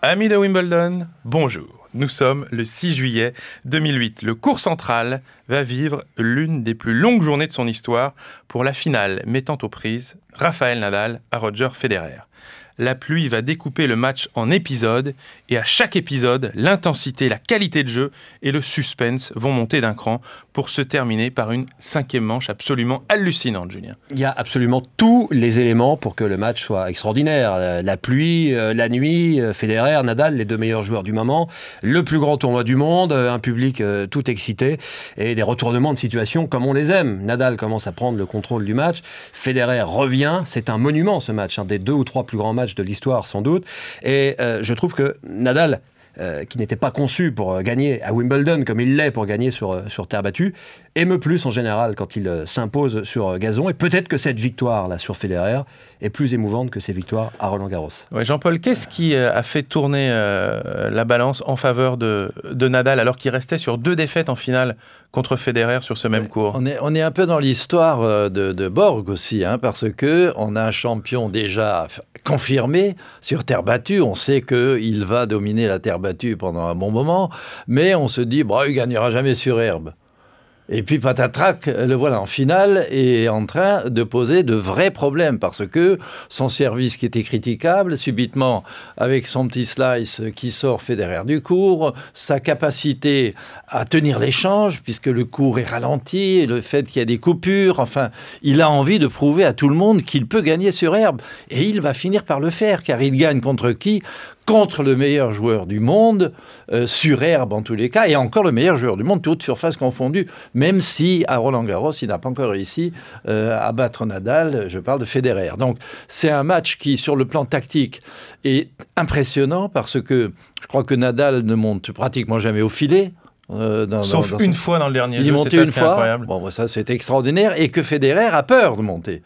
Amis de Wimbledon, bonjour. Nous sommes le 6 juillet 2008. Le court central va vivre l'une des plus longues journées de son histoire pour la finale mettant aux prises Rafael Nadal à Roger Federer. La pluie va découper le match en épisodes et à chaque épisode, l'intensité, la qualité de jeu et le suspense vont monter d'un cran pour se terminer par une cinquième manche absolument hallucinante, Julien. Il y a absolument tous les éléments pour que le match soit extraordinaire. La pluie, la nuit, Federer, Nadal, les deux meilleurs joueurs du moment, le plus grand tournoi du monde, un public tout excité et des retournements de situation comme on les aime. Nadal commence à prendre le contrôle du match, Federer revient, c'est un monument ce match, un des 2 ou 3 plus grands matchs de l'histoire sans doute, et je trouve que Nadal, qui n'était pas conçu pour gagner à Wimbledon comme il l'est pour gagner sur terre battue, émeut plus en général quand il s'impose sur gazon, et peut-être que cette victoire là sur Federer est plus émouvante que ses victoires à Roland-Garros. Ouais, Jean-Paul, qu'est-ce qui a fait tourner la balance en faveur de Nadal alors qu'il restait sur 2 défaites en finale contre Federer sur ce même cours? On est un peu dans l'histoire de Borg aussi, parce que on a un champion déjà confirmé sur terre battue. On sait qu'il va dominer la terre battue pendant un bon moment, mais on se dit, il gagnera jamais sur herbe. Et puis patatrac, le voilà en finale et en train de poser de vrais problèmes parce que son service qui était critiquable, subitement avec son petit slice qui sort Federer du court, sa capacité à tenir l'échange puisque le court est ralenti, et le fait qu'il y a des coupures, enfin, il a envie de prouver à tout le monde qu'il peut gagner sur herbe et il va finir par le faire car il gagne contre qui ? Contre le meilleur joueur du monde, sur herbe en tous les cas, et encore le meilleur joueur du monde, toute surface confondue, même si à Roland-Garros, il n'a pas encore réussi à battre Nadal, je parle de Federer. Donc c'est un match qui, sur le plan tactique, est impressionnant parce que je crois que Nadal ne monte pratiquement jamais au filet. Sauf une fois dans le dernier jeu, il est monté une fois. Incroyable. Bon, ça c'est extraordinaire, et que Federer a peur de monter.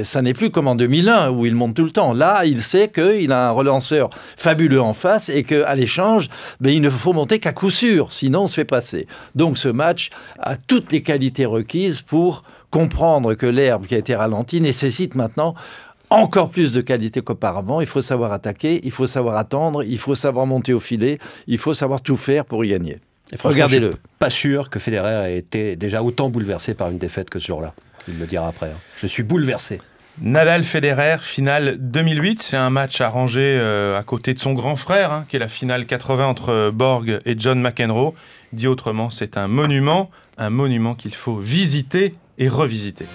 Ça n'est plus comme en 2001 où il monte tout le temps. Là, il sait qu'il a un relanceur fabuleux en face et qu'à l'échange, il ne faut monter qu'à coup sûr, sinon on se fait passer. Donc ce match a toutes les qualités requises pour comprendre que l'herbe qui a été ralentie nécessite maintenant encore plus de qualité qu'auparavant. Il faut savoir attaquer, il faut savoir attendre, il faut savoir monter au filet, il faut savoir tout faire pour y gagner. Regardez-le. Je ne suis pas sûr que Federer ait été déjà autant bouleversé par une défaite que ce jour-là. Il le dira après. Je suis bouleversé. Nadal-Federer, finale 2008. C'est un match à ranger à côté de son grand frère, qui est la finale 80 entre Borg et John McEnroe. Dit autrement, c'est un monument qu'il faut visiter et revisiter.